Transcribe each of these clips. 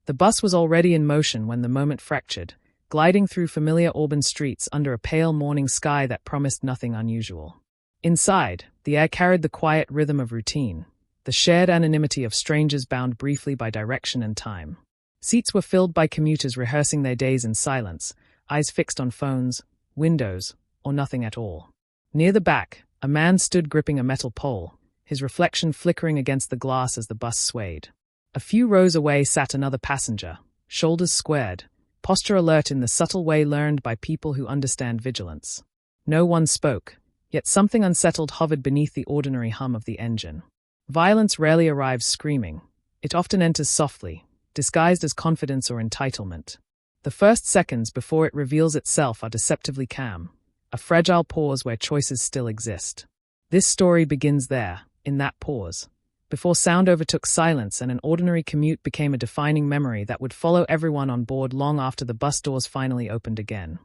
The bus was already in motion when the moment fractured, gliding through familiar Auburn streets under a pale morning sky that promised nothing unusual. Inside, the air carried the quiet rhythm of routine, the shared anonymity of strangers bound briefly by direction and time. Seats were filled by commuters rehearsing their days in silence, eyes fixed on phones, windows, or nothing at all. Near the back, a man stood gripping a metal pole, his reflection flickering against the glass as the bus swayed. A few rows away sat another passenger, shoulders squared, posture alert in the subtle way learned by people who understand vigilance. No one spoke, yet something unsettled hovered beneath the ordinary hum of the engine. Violence rarely arrives screaming. It often enters softly, disguised as confidence or entitlement. The first seconds before it reveals itself are deceptively calm, a fragile pause where choices still exist. This story begins there, in that pause, before sound overtook silence and an ordinary commute became a defining memory that would follow everyone on board long after the bus doors finally opened again.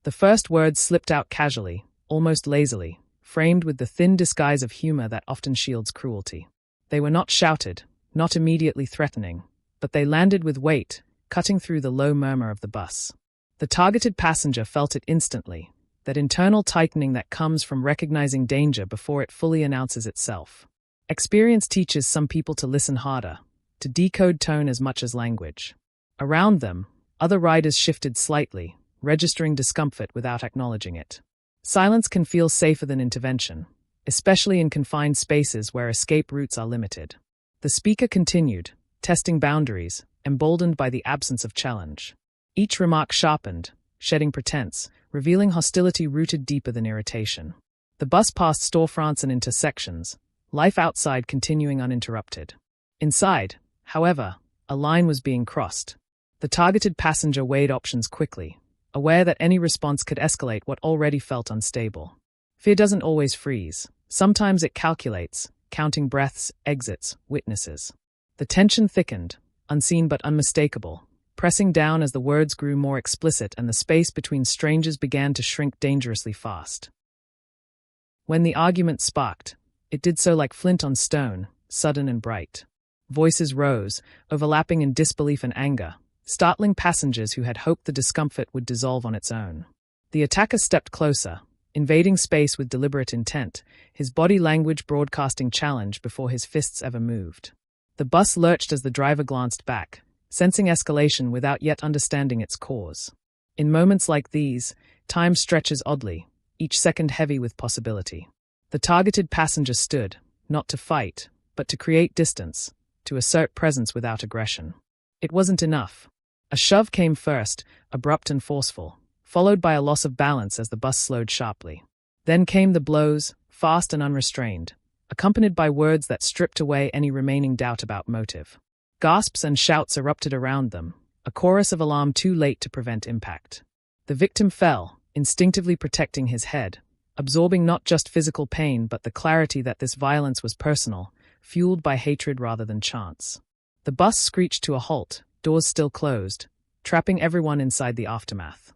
The first words slipped out casually, almost lazily, framed with the thin disguise of humor that often shields cruelty. They were not shouted, not immediately threatening, but they landed with weight, cutting through the low murmur of the bus. The targeted passenger felt it instantly, that internal tightening that comes from recognizing danger before it fully announces itself. Experience teaches some people to listen harder, to decode tone as much as language. Around them, other riders shifted slightly, registering discomfort without acknowledging it. Silence can feel safer than intervention, especially in confined spaces where escape routes are limited. The speaker continued, testing boundaries, emboldened by the absence of challenge. Each remark sharpened, shedding pretense, revealing hostility rooted deeper than irritation. The bus passed storefronts and intersections, life outside continuing uninterrupted. Inside, however, a line was being crossed. The targeted passenger weighed options quickly, aware that any response could escalate what already felt unstable. Fear doesn't always freeze. Sometimes it calculates, counting breaths, exits, witnesses. The tension thickened, unseen but unmistakable, pressing down as the words grew more explicit and the space between strangers began to shrink dangerously fast. When the argument sparked, it did so like flint on stone, sudden and bright. Voices rose, overlapping in disbelief and anger, startling passengers who had hoped the discomfort would dissolve on its own. The attacker stepped closer, invading space with deliberate intent, his body language broadcasting challenge before his fists ever moved. The bus lurched as the driver glanced back, sensing escalation without yet understanding its cause. In moments like these, time stretches oddly, each second heavy with possibility. The targeted passenger stood, not to fight, but to create distance, to assert presence without aggression. It wasn't enough. A shove came first, abrupt and forceful, followed by a loss of balance as the bus slowed sharply. Then came the blows, fast and unrestrained, accompanied by words that stripped away any remaining doubt about motive. Gasps and shouts erupted around them, a chorus of alarm too late to prevent impact. The victim fell, instinctively protecting his head, absorbing not just physical pain but the clarity that this violence was personal, fueled by hatred rather than chance. The bus screeched to a halt, doors still closed, trapping everyone inside the aftermath.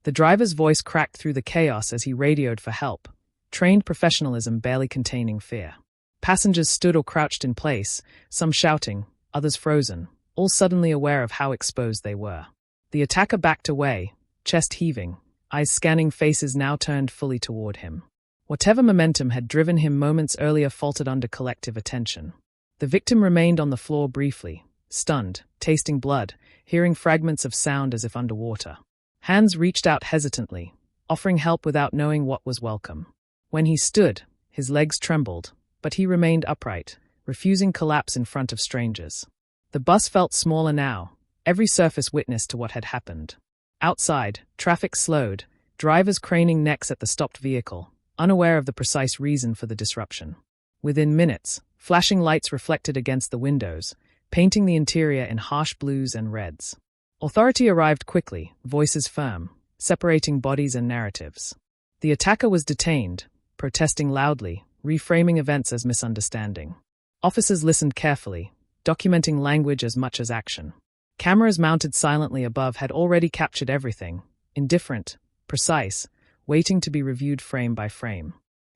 The driver's voice cracked through the chaos as he radioed for help, trained professionalism barely containing fear. Passengers stood or crouched in place, some shouting, others frozen, all suddenly aware of how exposed they were. The attacker backed away, chest heaving, eyes scanning faces now turned fully toward him. Whatever momentum had driven him moments earlier faltered under collective attention. The victim remained on the floor briefly, stunned, tasting blood, hearing fragments of sound as if underwater. Hands reached out hesitantly, offering help without knowing what was welcome. When he stood, his legs trembled, but he remained upright, refusing collapse in front of strangers. The bus felt smaller now, every surface witness to what had happened. Outside, traffic slowed, drivers craning necks at the stopped vehicle, unaware of the precise reason for the disruption. Within minutes, flashing lights reflected against the windows, painting the interior in harsh blues and reds. Authority arrived quickly, voices firm, separating bodies and narratives. The attacker was detained, protesting loudly, reframing events as misunderstanding. Officers listened carefully, documenting language as much as action. Cameras mounted silently above had already captured everything, indifferent, precise, waiting to be reviewed frame by frame.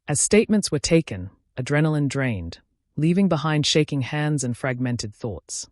As statements were taken, adrenaline drained, leaving behind shaking hands and fragmented thoughts.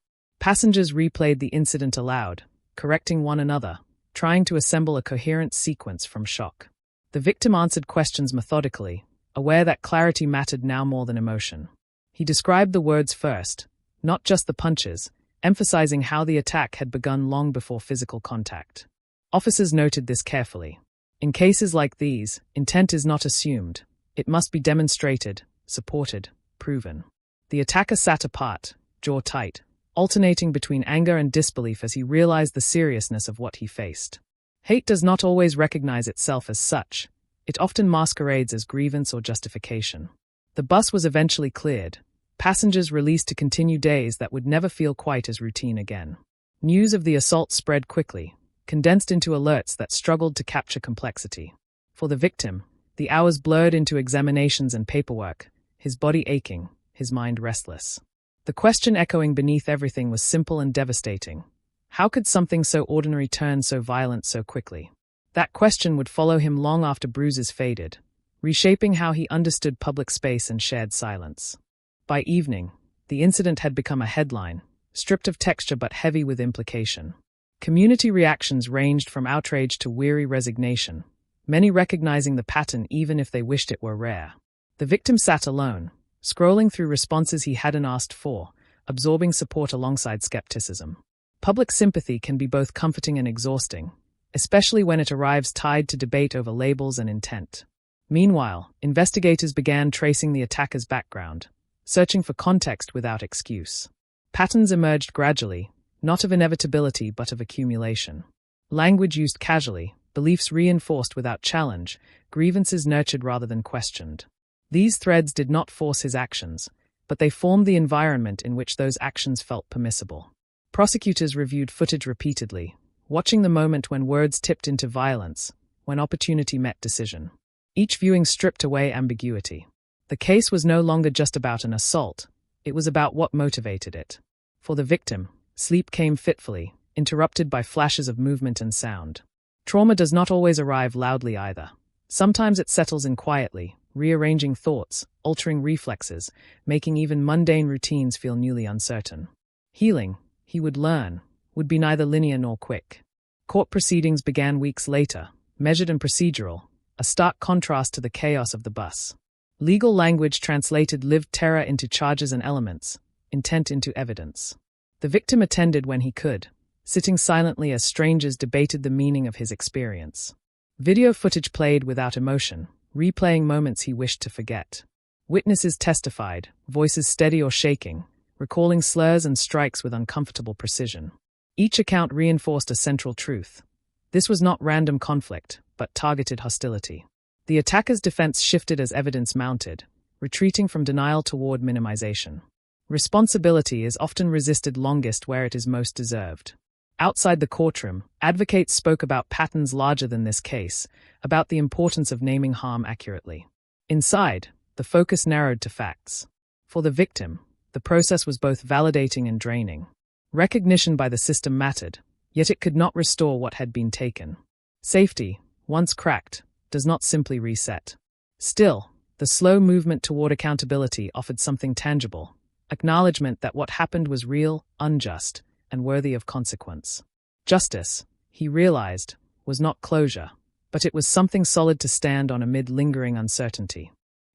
Passengers replayed the incident aloud, correcting one another, trying to assemble a coherent sequence from shock. The victim answered questions methodically, aware that clarity mattered now more than emotion. He described the words first, not just the punches, emphasizing how the attack had begun long before physical contact. Officers noted this carefully. In cases like these, intent is not assumed. It must be demonstrated, supported, proven. The attacker sat apart, jaw tight, alternating between anger and disbelief as he realized the seriousness of what he faced. Hate does not always recognize itself as such. It often masquerades as grievance or justification. The bus was eventually cleared, passengers released to continue days that would never feel quite as routine again. News of the assault spread quickly, condensed into alerts that struggled to capture complexity. For the victim, the hours blurred into examinations and paperwork, his body aching, his mind restless. The question echoing beneath everything was simple and devastating. How could something so ordinary turn so violent so quickly? That question would follow him long after bruises faded, reshaping how he understood public space and shared silence. By evening, the incident had become a headline, stripped of texture but heavy with implication. Community reactions ranged from outrage to weary resignation, many recognizing the pattern even if they wished it were rare. The victim sat alone, scrolling through responses he hadn't asked for, absorbing support alongside skepticism. Public sympathy can be both comforting and exhausting, especially when it arrives tied to debate over labels and intent. Meanwhile, investigators began tracing the attacker's background, searching for context without excuse. Patterns emerged gradually, not of inevitability but of accumulation. Language used casually, beliefs reinforced without challenge, grievances nurtured rather than questioned. These threads did not force his actions, but they formed the environment in which those actions felt permissible. Prosecutors reviewed footage repeatedly, watching the moment when words tipped into violence, when opportunity met decision. Each viewing stripped away ambiguity. The case was no longer just about an assault, it was about what motivated it. For the victim, sleep came fitfully, interrupted by flashes of movement and sound. Trauma does not always arrive loudly either. Sometimes it settles in quietly, rearranging thoughts, altering reflexes, making even mundane routines feel newly uncertain. Healing, he would learn, would be neither linear nor quick. Court proceedings began weeks later, measured and procedural, a stark contrast to the chaos of the bus. Legal language translated lived terror into charges and elements, intent into evidence. The victim attended when he could, sitting silently as strangers debated the meaning of his experience. Video footage played without emotion, replaying moments he wished to forget. Witnesses testified, voices steady or shaking, recalling slurs and strikes with uncomfortable precision. Each account reinforced a central truth. This was not random conflict, but targeted hostility. The attacker's defense shifted as evidence mounted, retreating from denial toward minimization. Responsibility is often resisted longest where it is most deserved. Outside the courtroom, advocates spoke about patterns larger than this case, about the importance of naming harm accurately. Inside, the focus narrowed to facts. For the victim, the process was both validating and draining. Recognition by the system mattered, yet it could not restore what had been taken. Safety, once cracked, does not simply reset. Still, the slow movement toward accountability offered something tangible, acknowledgement that what happened was real, unjust, and worthy of consequence. Justice, he realized, was not closure, but it was something solid to stand on amid lingering uncertainty.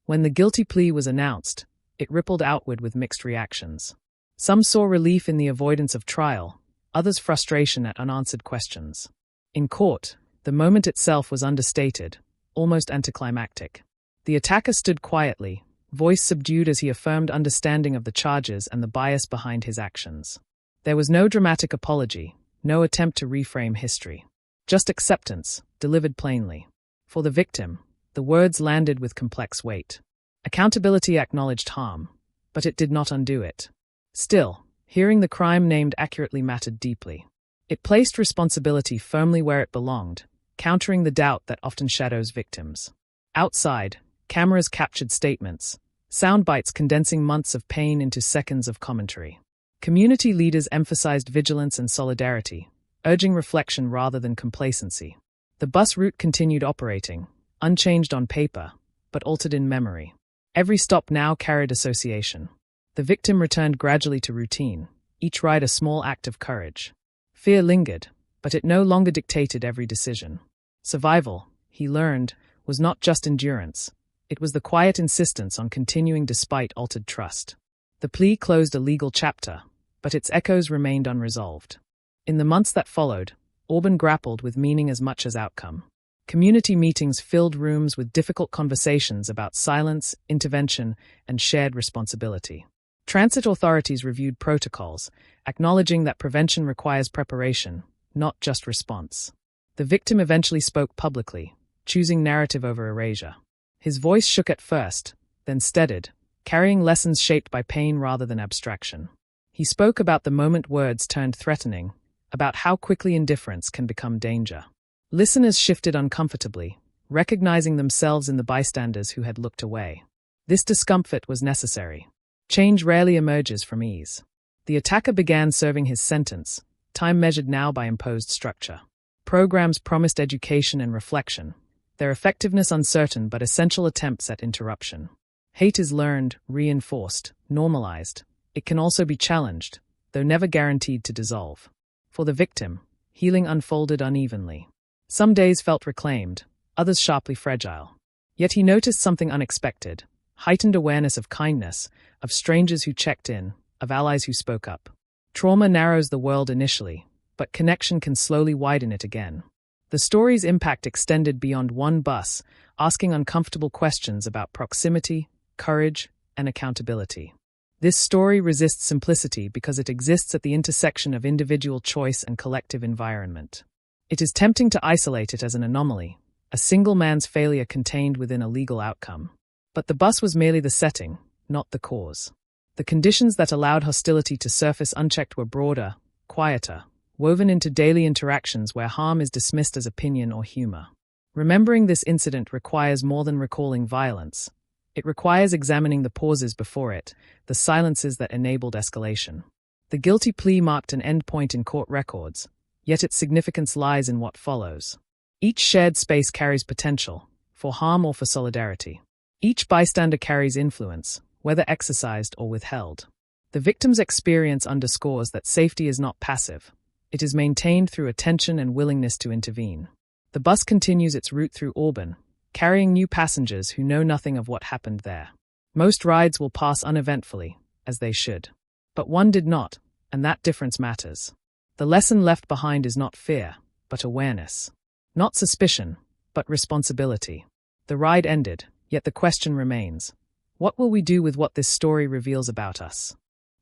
When the guilty plea was announced, it rippled outward with mixed reactions. Some saw relief in the avoidance of trial, others frustration at unanswered questions. In court, the moment itself was understated, almost anticlimactic. The attacker stood quietly, voice subdued as he affirmed understanding of the charges and the bias behind his actions. There was no dramatic apology, no attempt to reframe history. Just acceptance, delivered plainly. For the victim, the words landed with complex weight. Accountability acknowledged harm, but it did not undo it. Still, hearing the crime named accurately mattered deeply. It placed responsibility firmly where it belonged, countering the doubt that often shadows victims. Outside, cameras captured statements, sound bites condensing months of pain into seconds of commentary. Community leaders emphasized vigilance and solidarity, urging reflection rather than complacency. The bus route continued operating, unchanged on paper, but altered in memory. Every stop now carried association. The victim returned gradually to routine, each ride a small act of courage. Fear lingered, but it no longer dictated every decision. Survival, he learned, was not just endurance. It was the quiet insistence on continuing despite altered trust. The plea closed a legal chapter, but its echoes remained unresolved. In the months that followed, Auburn grappled with meaning as much as outcome. Community meetings filled rooms with difficult conversations about silence, intervention, and shared responsibility. Transit authorities reviewed protocols, acknowledging that prevention requires preparation, not just response. The victim eventually spoke publicly, choosing narrative over erasure. His voice shook at first, then steadied, carrying lessons shaped by pain rather than abstraction. He spoke about the moment words turned threatening, about how quickly indifference can become danger. Listeners shifted uncomfortably, recognizing themselves in the bystanders who had looked away. This discomfort was necessary. Change rarely emerges from ease. The attacker began serving his sentence, time measured now by imposed structure. Programs promised education and reflection, their effectiveness uncertain but essential attempts at interruption. Hate is learned, reinforced, normalized. It can also be challenged, though never guaranteed to dissolve. For the victim, healing unfolded unevenly. Some days felt reclaimed, others sharply fragile. Yet he noticed something unexpected, heightened awareness of kindness, of strangers who checked in, of allies who spoke up. Trauma narrows the world initially, but connection can slowly widen it again. The story's impact extended beyond one bus, asking uncomfortable questions about proximity, courage, and accountability. This story resists simplicity because it exists at the intersection of individual choice and collective environment. It is tempting to isolate it as an anomaly, a single man's failure contained within a legal outcome. But the bus was merely the setting, not the cause. The conditions that allowed hostility to surface unchecked were broader, quieter, woven into daily interactions where harm is dismissed as opinion or humor. Remembering this incident requires more than recalling violence. It requires examining the pauses before it, the silences that enabled escalation. The guilty plea marked an endpoint in court records, yet its significance lies in what follows. Each shared space carries potential, for harm or for solidarity. Each bystander carries influence, whether exercised or withheld. The victim's experience underscores that safety is not passive. It is maintained through attention and willingness to intervene. The bus continues its route through Auburn, carrying new passengers who know nothing of what happened there. Most rides will pass uneventfully, as they should. But one did not, and that difference matters. The lesson left behind is not fear, but awareness. Not suspicion, but responsibility. The ride ended, yet the question remains. What will we do with what this story reveals about us?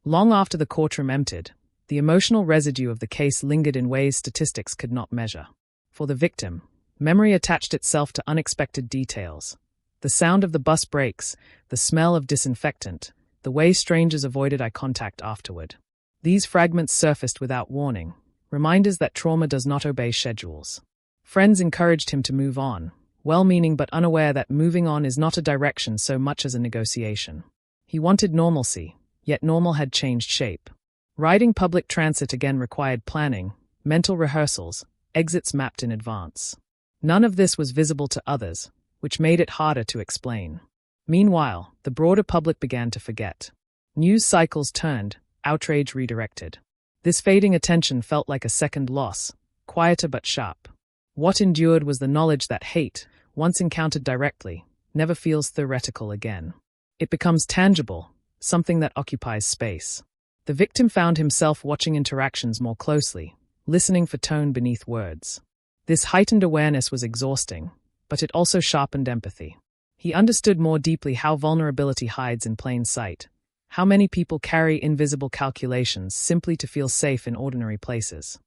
Long after the courtroom emptied, the emotional residue of the case lingered in ways statistics could not measure. For the victim, memory attached itself to unexpected details. The sound of the bus brakes, the smell of disinfectant, the way strangers avoided eye contact afterward. These fragments surfaced without warning, reminders that trauma does not obey schedules. Friends encouraged him to move on, well-meaning but unaware that moving on is not a direction so much as a negotiation. He wanted normalcy, yet normal had changed shape. Riding public transit again required planning, mental rehearsals, exits mapped in advance. None of this was visible to others, which made it harder to explain. Meanwhile, the broader public began to forget. News cycles turned, outrage redirected. This fading attention felt like a second loss, quieter but sharp. What endured was the knowledge that hate, once encountered directly, never feels theoretical again. It becomes tangible, something that occupies space. The victim found himself watching interactions more closely, listening for tone beneath words. This heightened awareness was exhausting, but it also sharpened empathy. He understood more deeply how vulnerability hides in plain sight, how many people carry invisible calculations simply to feel safe in ordinary places.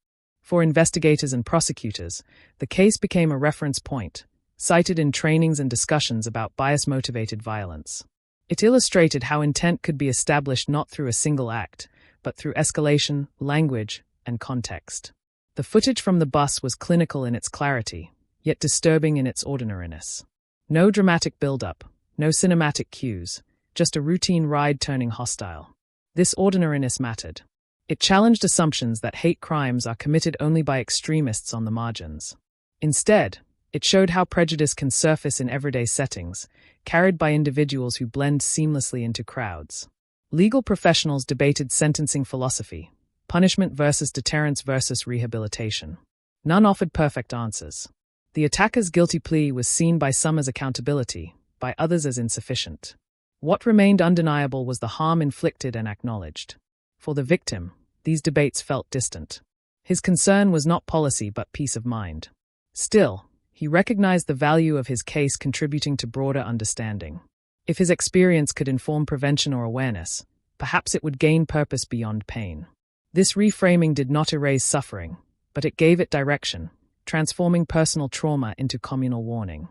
For investigators and prosecutors, the case became a reference point, cited in trainings and discussions about bias-motivated violence. It illustrated how intent could be established not through a single act, but through escalation, language, and context. The footage from the bus was clinical in its clarity, yet disturbing in its ordinariness. No dramatic build-up, no cinematic cues, just a routine ride turning hostile. This ordinariness mattered. It challenged assumptions that hate crimes are committed only by extremists on the margins. Instead, it showed how prejudice can surface in everyday settings, carried by individuals who blend seamlessly into crowds. Legal professionals debated sentencing philosophy, punishment versus deterrence versus rehabilitation. None offered perfect answers. The attacker's guilty plea was seen by some as accountability, by others as insufficient. What remained undeniable was the harm inflicted and acknowledged. For the victim, these debates felt distant. His concern was not policy but peace of mind. Still, he recognized the value of his case contributing to broader understanding. If his experience could inform prevention or awareness, perhaps it would gain purpose beyond pain. This reframing did not erase suffering, but it gave it direction, transforming personal trauma into communal warning.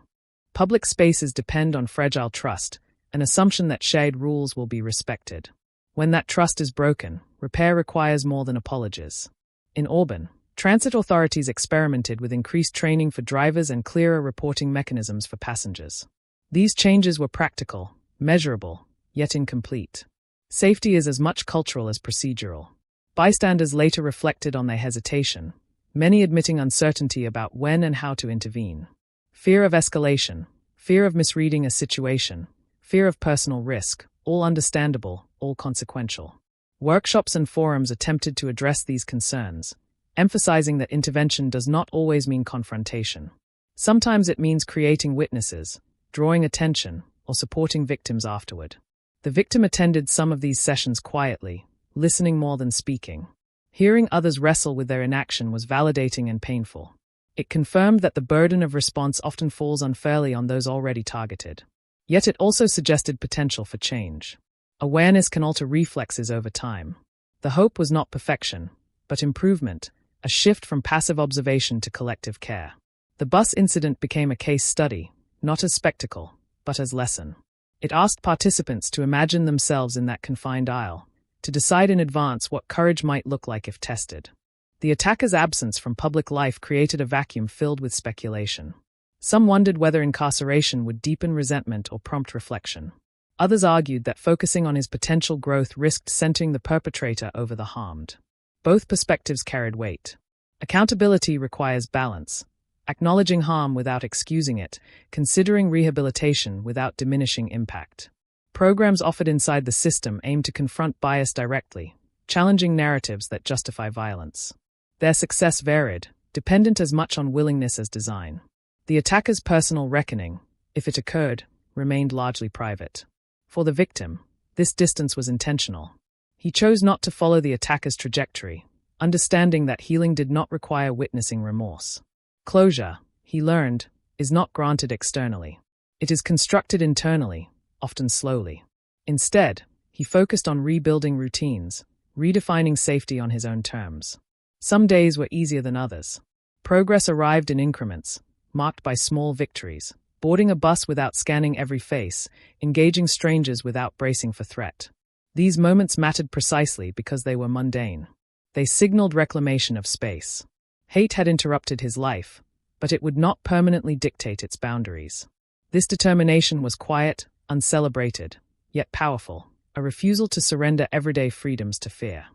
Public spaces depend on fragile trust, an assumption that shared rules will be respected. When that trust is broken, repair requires more than apologies. In Auburn, transit authorities experimented with increased training for drivers and clearer reporting mechanisms for passengers. These changes were practical, measurable, yet incomplete. Safety is as much cultural as procedural. Bystanders later reflected on their hesitation, many admitting uncertainty about when and how to intervene. Fear of escalation, fear of misreading a situation, fear of personal risk, all understandable, all consequential. Workshops and forums attempted to address these concerns, emphasizing that intervention does not always mean confrontation. Sometimes it means creating witnesses, drawing attention, or supporting victims afterward. The victim attended some of these sessions quietly, listening more than speaking. Hearing others wrestle with their inaction was validating and painful. It confirmed that the burden of response often falls unfairly on those already targeted. Yet it also suggested potential for change. Awareness can alter reflexes over time. The hope was not perfection, but improvement, a shift from passive observation to collective care. The bus incident became a case study, not as spectacle, but as lesson. It asked participants to imagine themselves in that confined aisle, to decide in advance what courage might look like if tested. The attacker's absence from public life created a vacuum filled with speculation. Some wondered whether incarceration would deepen resentment or prompt reflection. Others argued that focusing on his potential growth risked centering the perpetrator over the harmed. Both perspectives carried weight. Accountability requires balance, acknowledging harm without excusing it, considering rehabilitation without diminishing impact. Programs offered inside the system aim to confront bias directly, challenging narratives that justify violence. Their success varied, dependent as much on willingness as design. The attacker's personal reckoning, if it occurred, remained largely private. For the victim, this distance was intentional. He chose not to follow the attacker's trajectory, understanding that healing did not require witnessing remorse. Closure, he learned, is not granted externally. It is constructed internally, often slowly. Instead, he focused on rebuilding routines, redefining safety on his own terms. Some days were easier than others. Progress arrived in increments, marked by small victories, boarding a bus without scanning every face, engaging strangers without bracing for threat. These moments mattered precisely because they were mundane. They signaled reclamation of space. Hate had interrupted his life, but it would not permanently dictate its boundaries. This determination was quiet, uncelebrated, yet powerful, a refusal to surrender everyday freedoms to fear.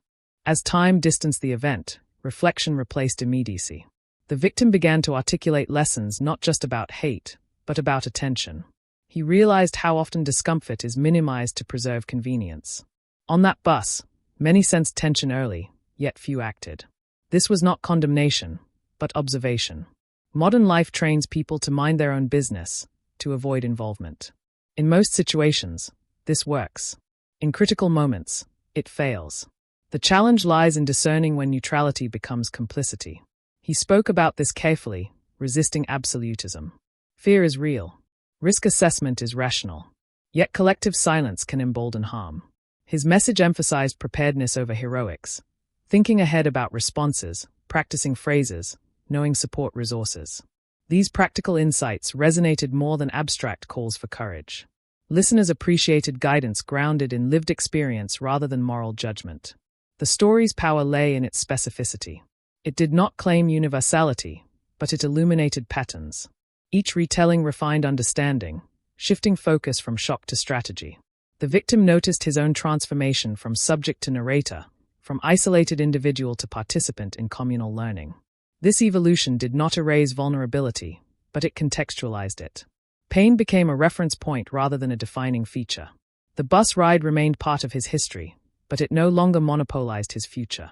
As time distanced the event, reflection replaced immediacy. The victim began to articulate lessons not just about hate, but about attention. He realized how often discomfort is minimized to preserve convenience. On that bus, many sensed tension early, yet few acted. This was not condemnation, but observation. Modern life trains people to mind their own business, to avoid involvement. In most situations, this works. In critical moments, it fails. The challenge lies in discerning when neutrality becomes complicity. He spoke about this carefully, resisting absolutism. Fear is real. Risk assessment is rational. Yet collective silence can embolden harm. His message emphasized preparedness over heroics, thinking ahead about responses, practicing phrases, knowing support resources. These practical insights resonated more than abstract calls for courage. Listeners appreciated guidance grounded in lived experience rather than moral judgment. The story's power lay in its specificity. It did not claim universality, but it illuminated patterns. Each retelling refined understanding, shifting focus from shock to strategy. The victim noticed his own transformation from subject to narrator, from isolated individual to participant in communal learning. This evolution did not erase vulnerability, but it contextualized it. Pain became a reference point rather than a defining feature. The bus ride remained part of his history, but it no longer monopolized his future.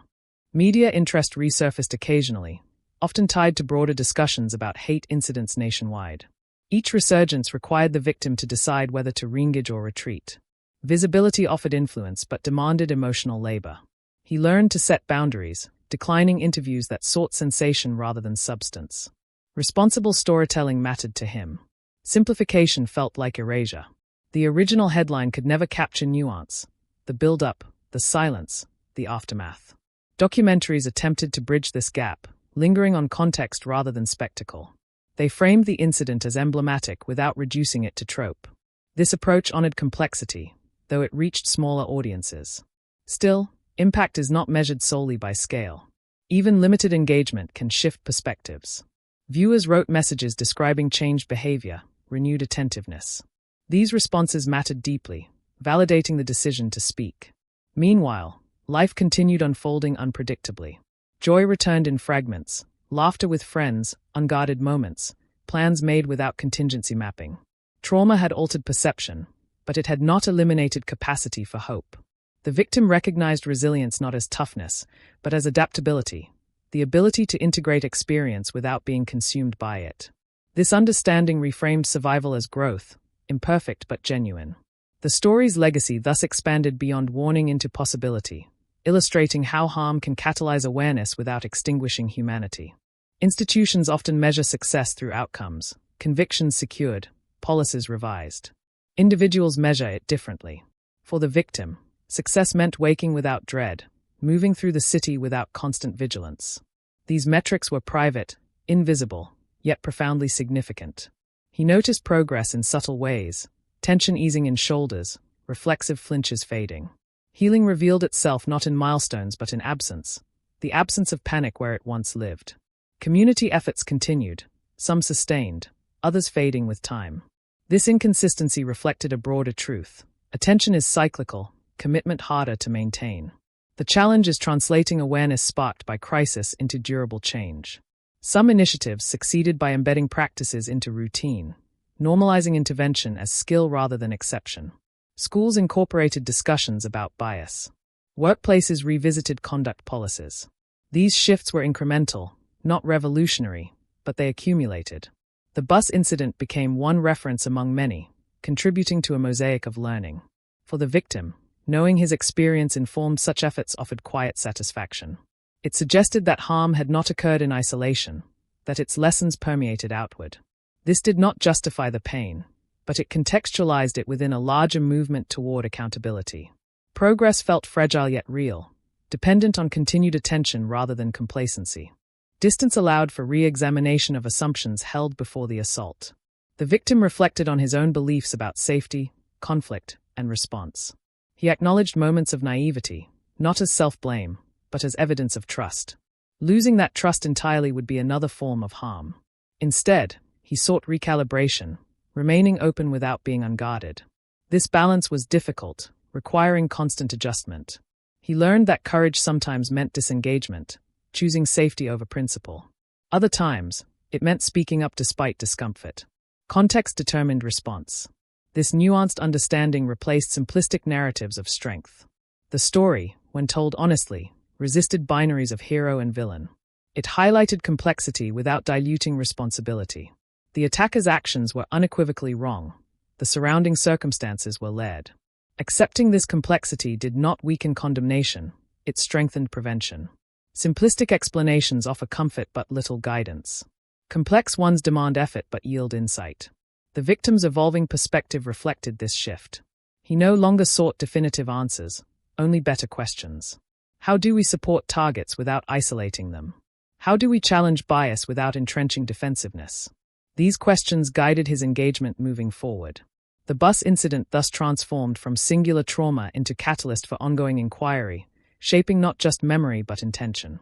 Media interest resurfaced occasionally, often tied to broader discussions about hate incidents nationwide. Each resurgence required the victim to decide whether to reengage or retreat. Visibility offered influence but demanded emotional labor. He learned to set boundaries, declining interviews that sought sensation rather than substance. Responsible storytelling mattered to him. Simplification felt like erasure. The original headline could never capture nuance, the build-up, the silence, the aftermath. Documentaries attempted to bridge this gap, lingering on context rather than spectacle. They framed the incident as emblematic without reducing it to trope. This approach honored complexity, though it reached smaller audiences. Still, impact is not measured solely by scale. Even limited engagement can shift perspectives. Viewers wrote messages describing changed behavior, renewed attentiveness. These responses mattered deeply, validating the decision to speak. Meanwhile, life continued unfolding unpredictably. Joy returned in fragments, laughter with friends, unguarded moments, plans made without contingency mapping. Trauma had altered perception, but it had not eliminated capacity for hope. The victim recognized resilience not as toughness, but as adaptability, the ability to integrate experience without being consumed by it. This understanding reframed survival as growth, imperfect but genuine. The story's legacy thus expanded beyond warning into possibility, illustrating how harm can catalyze awareness without extinguishing humanity. Institutions often measure success through outcomes, convictions secured, policies revised. Individuals measure it differently. For the victim, success meant waking without dread, moving through the city without constant vigilance. These metrics were private, invisible, yet profoundly significant. He noticed progress in subtle ways, tension easing in shoulders, reflexive flinches fading. Healing revealed itself not in milestones but in absence, the absence of panic where it once lived. Community efforts continued, some sustained, others fading with time. This inconsistency reflected a broader truth. Attention is cyclical, commitment harder to maintain. The challenge is translating awareness sparked by crisis into durable change. Some initiatives succeeded by embedding practices into routine, normalizing intervention as skill rather than exception. Schools incorporated discussions about bias. Workplaces revisited conduct policies. These shifts were incremental, not revolutionary, but they accumulated. The bus incident became one reference among many, contributing to a mosaic of learning. For the victim, knowing his experience informed such efforts offered quiet satisfaction. It suggested that harm had not occurred in isolation, that its lessons permeated outward. This did not justify the pain, but it contextualized it within a larger movement toward accountability. Progress felt fragile yet real, dependent on continued attention rather than complacency. Distance allowed for re-examination of assumptions held before the assault. The victim reflected on his own beliefs about safety, conflict, and response. He acknowledged moments of naivety, not as self-blame, but as evidence of trust. Losing that trust entirely would be another form of harm. Instead, he sought recalibration, remaining open without being unguarded. This balance was difficult, requiring constant adjustment. He learned that courage sometimes meant disengagement, choosing safety over principle. Other times, it meant speaking up despite discomfort. Context determined response. This nuanced understanding replaced simplistic narratives of strength. The story, when told honestly, resisted binaries of hero and villain. It highlighted complexity without diluting responsibility. The attacker's actions were unequivocally wrong. The surrounding circumstances were layered. Accepting this complexity did not weaken condemnation, it strengthened prevention. Simplistic explanations offer comfort but little guidance. Complex ones demand effort but yield insight. The victim's evolving perspective reflected this shift. He no longer sought definitive answers, only better questions. How do we support targets without isolating them? How do we challenge bias without entrenching defensiveness? These questions guided his engagement moving forward. The bus incident thus transformed from singular trauma into catalyst for ongoing inquiry, shaping not just memory but intention.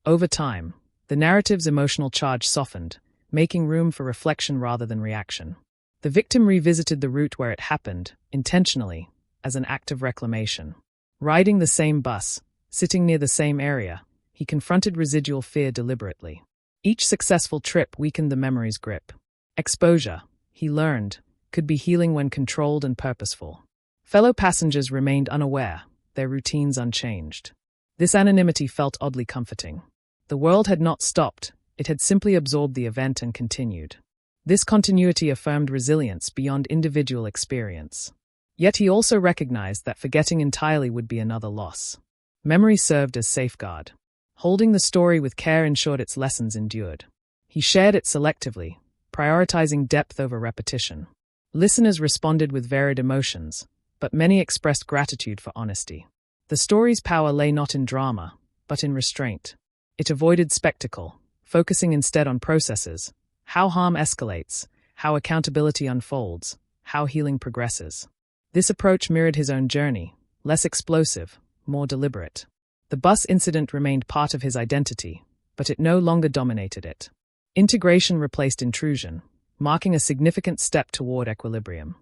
Over time, the narrative's emotional charge softened, making room for reflection rather than reaction. The victim revisited the route where it happened, intentionally, as an act of reclamation. Riding the same bus, sitting near the same area, he confronted residual fear deliberately. Each successful trip weakened the memory's grip. Exposure, he learned, could be healing when controlled and purposeful. Fellow passengers remained unaware, their routines unchanged. This anonymity felt oddly comforting. The world had not stopped, it had simply absorbed the event and continued. This continuity affirmed resilience beyond individual experience. Yet he also recognized that forgetting entirely would be another loss. Memory served as safeguard. Holding the story with care ensured its lessons endured. He shared it selectively, prioritizing depth over repetition. Listeners responded with varied emotions, but many expressed gratitude for honesty. The story's power lay not in drama, but in restraint. It avoided spectacle, focusing instead on processes, how harm escalates, how accountability unfolds, how healing progresses. This approach mirrored his own journey, less explosive, more deliberate. The bus incident remained part of his identity, but it no longer dominated it. Integration replaced intrusion, marking a significant step toward equilibrium.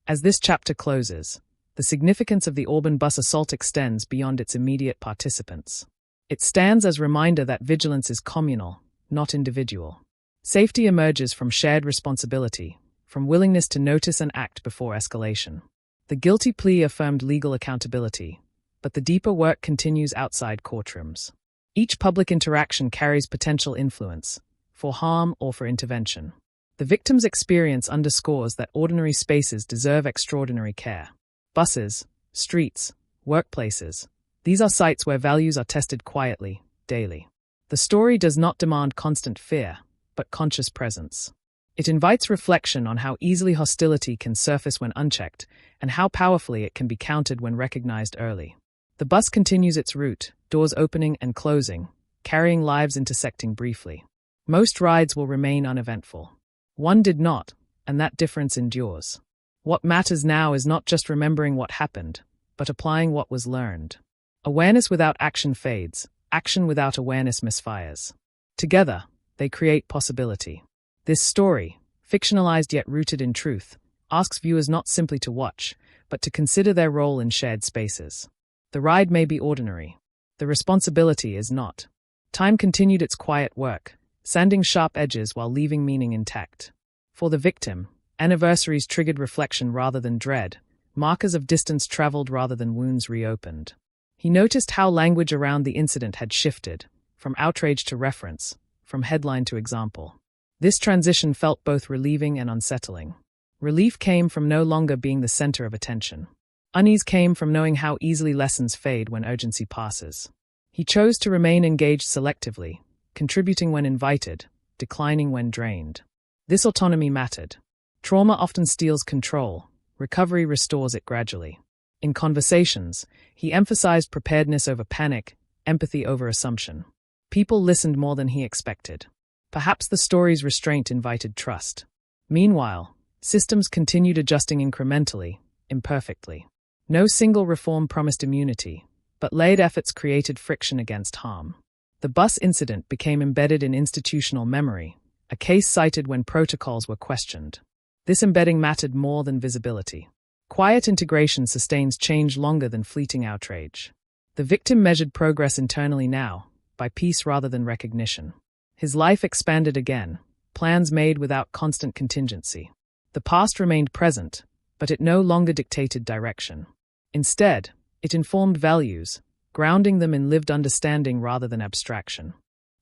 As this chapter closes, the significance of the Auburn bus assault extends beyond its immediate participants. It stands as a reminder that vigilance is communal, not individual. Safety emerges from shared responsibility, from willingness to notice and act before escalation. The guilty plea affirmed legal accountability, but the deeper work continues outside courtrooms. Each public interaction carries potential influence, for harm or for intervention. The victim's experience underscores that ordinary spaces deserve extraordinary care. Buses, streets, workplaces, these are sites where values are tested quietly, daily. The story does not demand constant fear, but conscious presence. It invites reflection on how easily hostility can surface when unchecked, and how powerfully it can be countered when recognized early. The bus continues its route, doors opening and closing, carrying lives intersecting briefly. Most rides will remain uneventful. One did not, and that difference endures. What matters now is not just remembering what happened, but applying what was learned. Awareness without action fades, action without awareness misfires. Together, they create possibility. This story, fictionalized yet rooted in truth, asks viewers not simply to watch, but to consider their role in shared spaces. The ride may be ordinary. The responsibility is not. Time continued its quiet work, sanding sharp edges while leaving meaning intact. For the victim, anniversaries triggered reflection rather than dread, markers of distance traveled rather than wounds reopened. He noticed how language around the incident had shifted, from outrage to reference, from headline to example. This transition felt both relieving and unsettling. Relief came from no longer being the center of attention. Unease came from knowing how easily lessons fade when urgency passes. He chose to remain engaged selectively, contributing when invited, declining when drained. This autonomy mattered. Trauma often steals control, recovery restores it gradually. In conversations, he emphasized preparedness over panic, empathy over assumption. People listened more than he expected. Perhaps the story's restraint invited trust. Meanwhile, systems continued adjusting incrementally, imperfectly. No single reform promised immunity, but layered efforts created friction against harm. The bus incident became embedded in institutional memory, a case cited when protocols were questioned. This embedding mattered more than visibility. Quiet integration sustains change longer than fleeting outrage. The victim measured progress internally now, by peace rather than recognition. His life expanded again, plans made without constant contingency. The past remained present, but it no longer dictated direction. Instead, it informed values, grounding them in lived understanding rather than abstraction.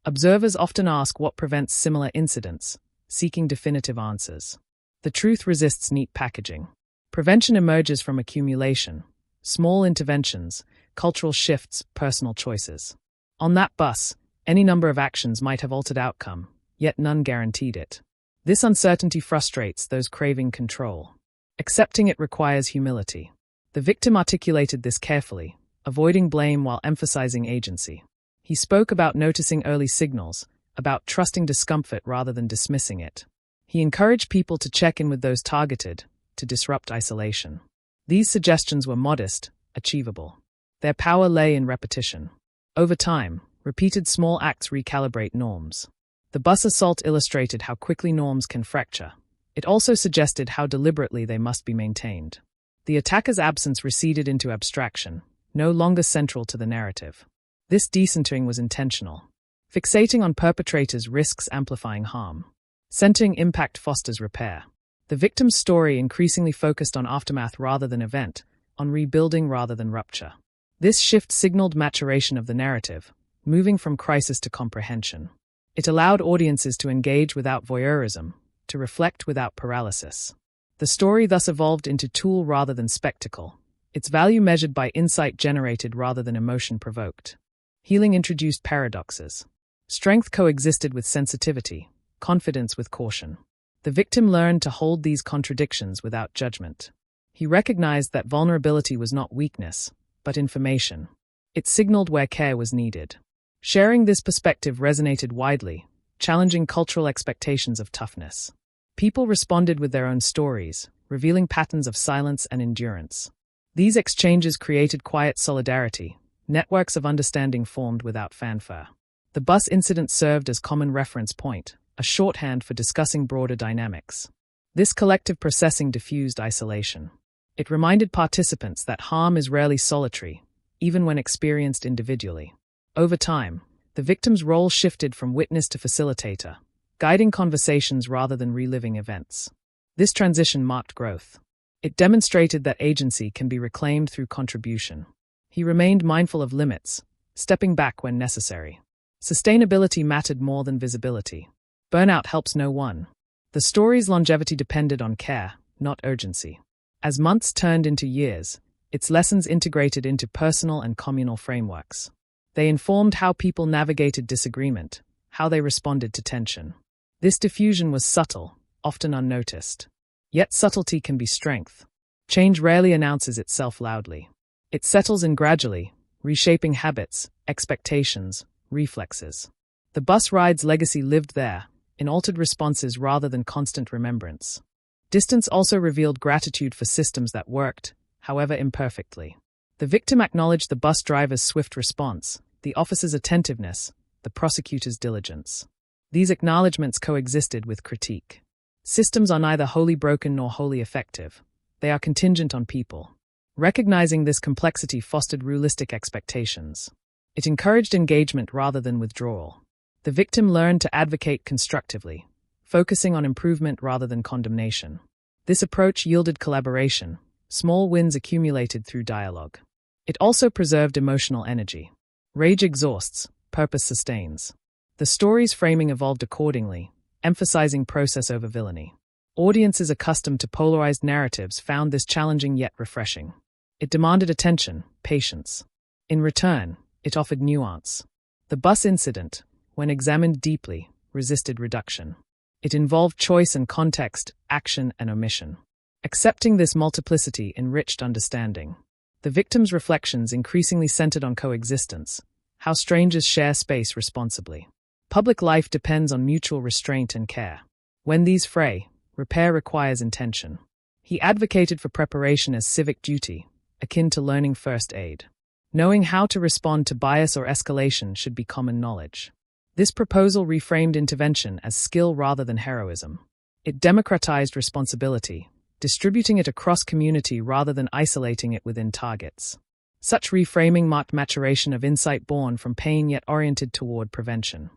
Observers often ask what prevents similar incidents, seeking definitive answers. The truth resists neat packaging. Prevention emerges from accumulation, small interventions, cultural shifts, personal choices. On that bus, any number of actions might have altered outcome, yet none guaranteed it. This uncertainty frustrates those craving control. Accepting it requires humility. The victim articulated this carefully, avoiding blame while emphasizing agency. He spoke about noticing early signals, about trusting discomfort rather than dismissing it. He encouraged people to check in with those targeted, to disrupt isolation. These suggestions were modest, achievable. Their power lay in repetition. Over time, repeated small acts recalibrate norms. The bus assault illustrated how quickly norms can fracture. It also suggested how deliberately they must be maintained. The attacker's absence receded into abstraction, no longer central to the narrative. This decentering was intentional. Fixating on perpetrators risks amplifying harm. Centering impact fosters repair. The victim's story increasingly focused on aftermath rather than event, on rebuilding rather than rupture. This shift signaled maturation of the narrative, moving from crisis to comprehension. It allowed audiences to engage without voyeurism, to reflect without paralysis. The story thus evolved into tool rather than spectacle, its value measured by insight generated rather than emotion provoked. Healing introduced paradoxes. Strength coexisted with sensitivity, confidence with caution. The victim learned to hold these contradictions without judgment. He recognized that vulnerability was not weakness, but information. It signaled where care was needed. Sharing this perspective resonated widely, challenging cultural expectations of toughness. People responded with their own stories, revealing patterns of silence and endurance. These exchanges created quiet solidarity, networks of understanding formed without fanfare. The bus incident served as common reference point, a shorthand for discussing broader dynamics. This collective processing diffused isolation. It reminded participants that harm is rarely solitary, even when experienced individually. Over time, the victim's role shifted from witness to facilitator, guiding conversations rather than reliving events. This transition marked growth. It demonstrated that agency can be reclaimed through contribution. He remained mindful of limits, stepping back when necessary. Sustainability mattered more than visibility. Burnout helps no one. The story's longevity depended on care, not urgency. As months turned into years, its lessons integrated into personal and communal frameworks. They informed how people navigated disagreement, how they responded to tension. This diffusion was subtle, often unnoticed. Yet subtlety can be strength. Change rarely announces itself loudly. It settles in gradually, reshaping habits, expectations, reflexes. The bus ride's legacy lived there, in altered responses rather than constant remembrance. Distance also revealed gratitude for systems that worked, however imperfectly. The victim acknowledged the bus driver's swift response, the officer's attentiveness, the prosecutor's diligence. These acknowledgments coexisted with critique. Systems are neither wholly broken nor wholly effective. They are contingent on people. Recognizing this complexity fostered realistic expectations. It encouraged engagement rather than withdrawal. The victim learned to advocate constructively, focusing on improvement rather than condemnation. This approach yielded collaboration. Small wins accumulated through dialogue. It also preserved emotional energy. Rage exhausts, purpose sustains. The story's framing evolved accordingly, emphasizing process over villainy. Audiences accustomed to polarized narratives found this challenging yet refreshing. It demanded attention, patience. In return, it offered nuance. The bus incident, when examined deeply, resisted reduction. It involved choice and context, action and omission. Accepting this multiplicity enriched understanding. The victim's reflections increasingly centered on coexistence, how strangers share space responsibly. Public life depends on mutual restraint and care. When these fray, repair requires intention. He advocated for preparation as civic duty, akin to learning first aid. Knowing how to respond to bias or escalation should be common knowledge. This proposal reframed intervention as skill rather than heroism. It democratized responsibility, distributing it across community rather than isolating it within targets. Such reframing marked maturation of insight born from pain yet oriented toward prevention.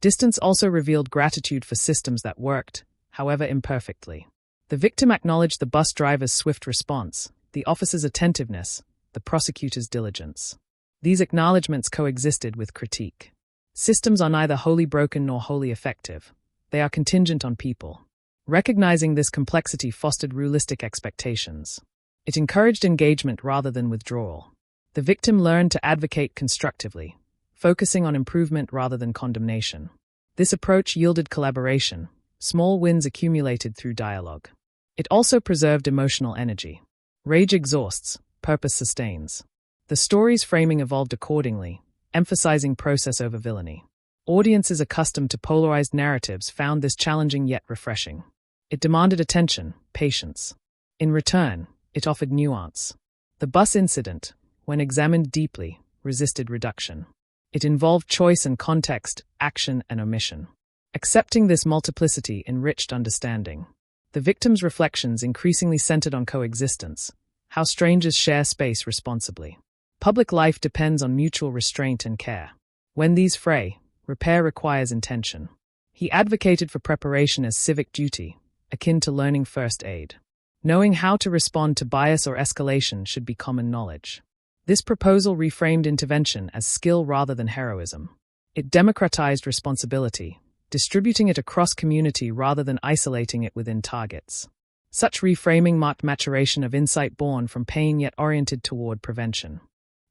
Distance also revealed gratitude for systems that worked, however imperfectly. The victim acknowledged the bus driver's swift response, the officer's attentiveness, the prosecutor's diligence. These acknowledgments coexisted with critique. Systems are neither wholly broken nor wholly effective. They are contingent on people. Recognizing this complexity fostered realistic expectations. It encouraged engagement rather than withdrawal. The victim learned to advocate constructively, focusing on improvement rather than condemnation. This approach yielded collaboration. Small wins accumulated through dialogue. It also preserved emotional energy. Rage exhausts, purpose sustains. The story's framing evolved accordingly, emphasizing process over villainy. Audiences accustomed to polarized narratives found this challenging yet refreshing. It demanded attention, patience. In return, it offered nuance. The bus incident, when examined deeply, resisted reduction. It involved choice and context, action and omission. Accepting this multiplicity enriched understanding. The victim's reflections increasingly centered on coexistence, how strangers share space responsibly. Public life depends on mutual restraint and care. When these fray, repair requires intention. He advocated for preparation as civic duty, akin to learning first aid. Knowing how to respond to bias or escalation should be common knowledge. This proposal reframed intervention as skill rather than heroism. It democratized responsibility, distributing it across community rather than isolating it within targets. Such reframing marked maturation of insight born from pain yet oriented toward prevention.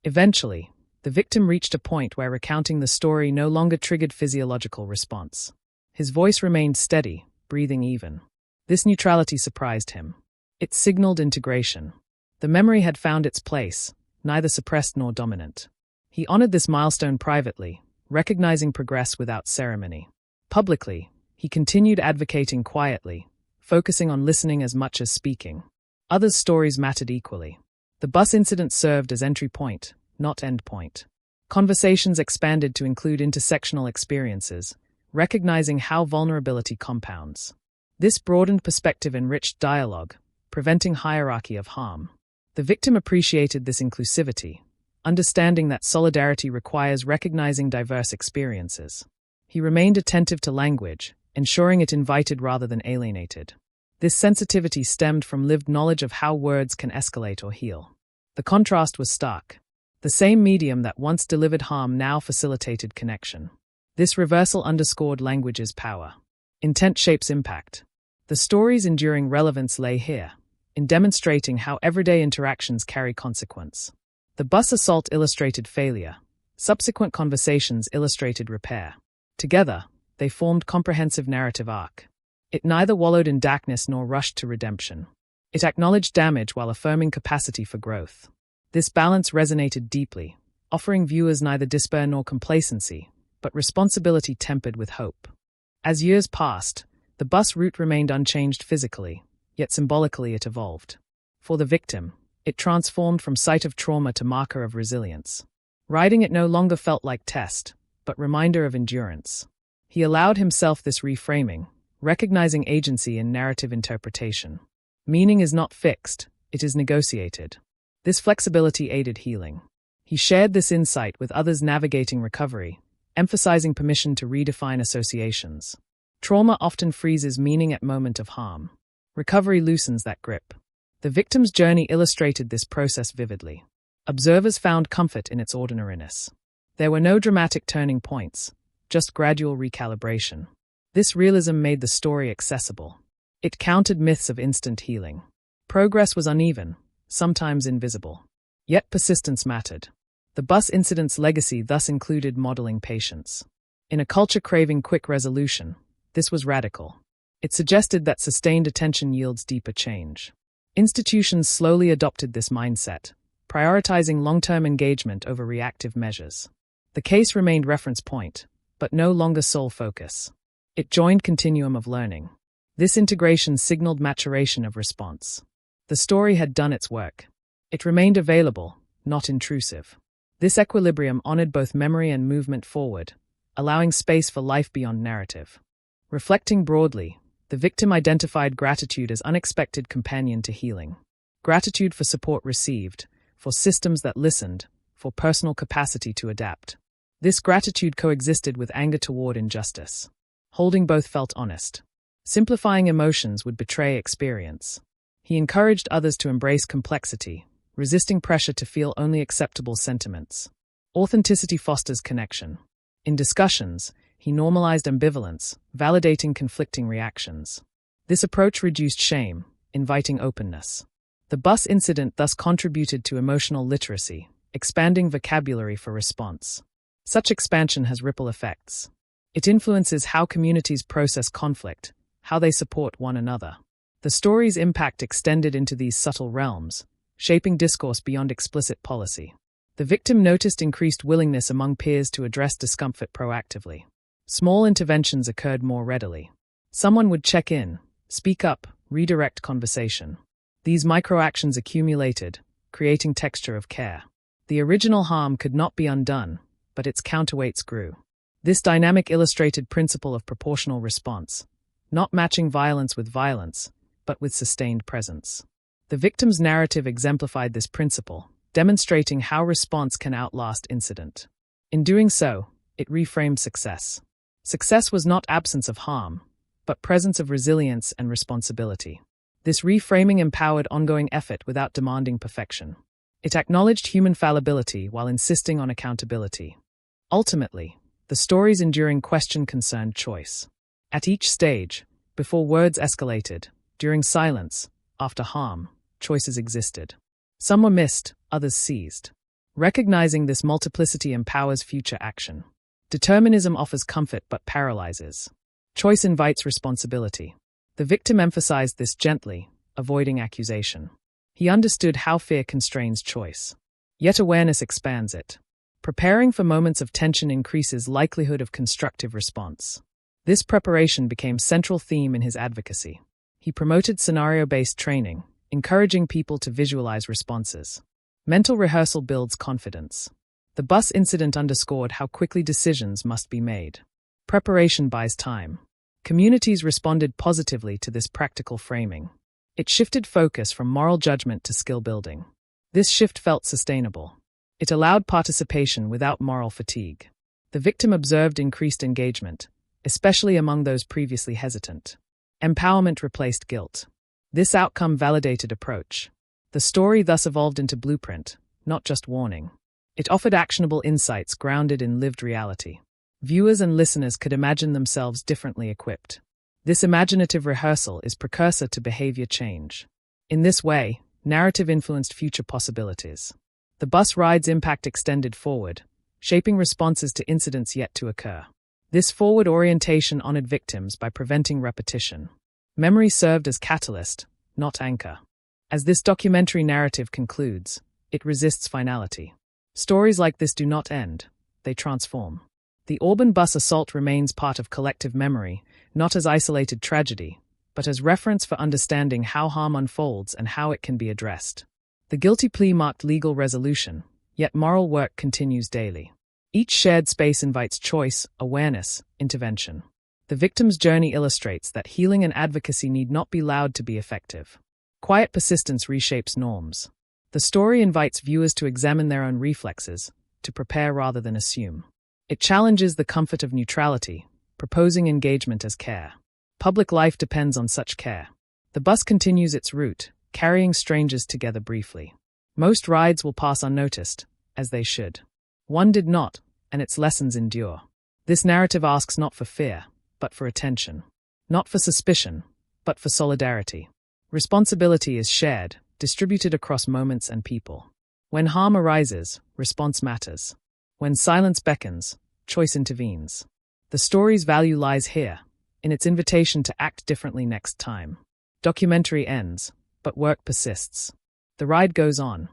Eventually, the victim reached a point where recounting the story no longer triggered physiological response. His voice remained steady, breathing even. This neutrality surprised him. It signaled integration. The memory had found its place, neither suppressed nor dominant. He honored this milestone privately, recognizing progress without ceremony. Publicly, he continued advocating quietly, focusing on listening as much as speaking. Others' stories mattered equally. The bus incident served as entry point, not end point. Conversations expanded to include intersectional experiences, recognizing how vulnerability compounds. This broadened perspective enriched dialogue, preventing hierarchy of harm. The victim appreciated this inclusivity, understanding that solidarity requires recognizing diverse experiences. He remained attentive to language, ensuring it invited rather than alienated. This sensitivity stemmed from lived knowledge of how words can escalate or heal. The contrast was stark. The same medium that once delivered harm now facilitated connection. This reversal underscored language's power. Intent shapes impact. The story's enduring relevance lay here, in demonstrating how everyday interactions carry consequence. The bus assault illustrated failure. Subsequent conversations illustrated repair. Together, they formed comprehensive narrative arc. It neither wallowed in darkness nor rushed to redemption. It acknowledged damage while affirming capacity for growth. This balance resonated deeply, offering viewers neither despair nor complacency, but responsibility tempered with hope. As years passed, the bus route remained unchanged physically, yet symbolically it evolved. For the victim, it transformed from site of trauma to marker of resilience. Riding it no longer felt like test, but reminder of endurance. He allowed himself this reframing, recognizing agency in narrative interpretation. Meaning is not fixed, it is negotiated. This flexibility aided healing. He shared this insight with others navigating recovery, emphasizing permission to redefine associations. Trauma often freezes meaning at moment of harm. Recovery loosens that grip. The victim's journey illustrated this process vividly. Observers found comfort in its ordinariness. There were no dramatic turning points, just gradual recalibration. This realism made the story accessible. It countered myths of instant healing. Progress was uneven, sometimes invisible. Yet persistence mattered. The bus incident's legacy thus included modeling patience. In a culture craving quick resolution, this was radical. It suggested that sustained attention yields deeper change. Institutions slowly adopted this mindset, prioritizing long-term engagement over reactive measures. The case remained reference point, but no longer sole focus. It joined continuum of learning. This integration signaled maturation of response. The story had done its work. It remained available, not intrusive. This equilibrium honored both memory and movement forward, allowing space for life beyond narrative. Reflecting broadly, the victim identified gratitude as unexpected companion to healing. Gratitude for support received, for systems that listened, for personal capacity to adapt. This gratitude coexisted with anger toward injustice. Holding both felt honest. Simplifying emotions would betray experience. He encouraged others to embrace complexity, resisting pressure to feel only acceptable sentiments. Authenticity fosters connection. In discussions, he normalized ambivalence, validating conflicting reactions. This approach reduced shame, inviting openness. The bus incident thus contributed to emotional literacy, expanding vocabulary for response. Such expansion has ripple effects. It influences how communities process conflict, how they support one another. The story's impact extended into these subtle realms, shaping discourse beyond explicit policy. The victim noticed increased willingness among peers to address discomfort proactively. Small interventions occurred more readily. Someone would check in, speak up, redirect conversation. These microactions accumulated, creating texture of care. The original harm could not be undone, but its counterweights grew. This dynamic illustrated principle of proportional response, not matching violence with violence, but with sustained presence. The victim's narrative exemplified this principle, demonstrating how response can outlast incident. In doing so, it reframed success. Success was not absence of harm, but presence of resilience and responsibility. This reframing empowered ongoing effort without demanding perfection. It acknowledged human fallibility while insisting on accountability. Ultimately, the story's enduring question concerned choice. At each stage, before words escalated, during silence, after harm, choices existed. Some were missed, others seized. Recognizing this multiplicity empowers future action. Determinism offers comfort but paralyzes. Choice invites responsibility. The victim emphasized this gently, avoiding accusation. He understood how fear constrains choice. Yet awareness expands it. Preparing for moments of tension increases likelihood of constructive response. This preparation became central theme in his advocacy. He promoted scenario-based training, encouraging people to visualize responses. Mental rehearsal builds confidence. The bus incident underscored how quickly decisions must be made. Preparation buys time. Communities responded positively to this practical framing. It shifted focus from moral judgment to skill building. This shift felt sustainable. It allowed participation without moral fatigue. The victim observed increased engagement, especially among those previously hesitant. Empowerment replaced guilt. This outcome validated approach. The story thus evolved into blueprint, not just warning. It offered actionable insights grounded in lived reality. Viewers and listeners could imagine themselves differently equipped. This imaginative rehearsal is precursor to behavior change. In this way, narrative influenced future possibilities. The bus ride's impact extended forward, shaping responses to incidents yet to occur. This forward orientation honored victims by preventing repetition. Memory served as catalyst, not anchor. As this documentary narrative concludes, it resists finality. Stories like this do not end, they transform. The Auburn bus assault remains part of collective memory, not as isolated tragedy, but as reference for understanding how harm unfolds and how it can be addressed. The guilty plea marked legal resolution, yet moral work continues daily. Each shared space invites choice, awareness, intervention. The victim's journey illustrates that healing and advocacy need not be loud to be effective. Quiet persistence reshapes norms. The story invites viewers to examine their own reflexes, to prepare rather than assume. It challenges the comfort of neutrality, proposing engagement as care. Public life depends on such care. The bus continues its route, carrying strangers together briefly. Most rides will pass unnoticed, as they should. One did not, and its lessons endure. This narrative asks not for fear, but for attention. Not for suspicion, but for solidarity. Responsibility is shared, distributed across moments and people. When harm arises, response matters. When silence beckons, choice intervenes. The story's value lies here, in its invitation to act differently next time. Documentary ends, but work persists. The ride goes on,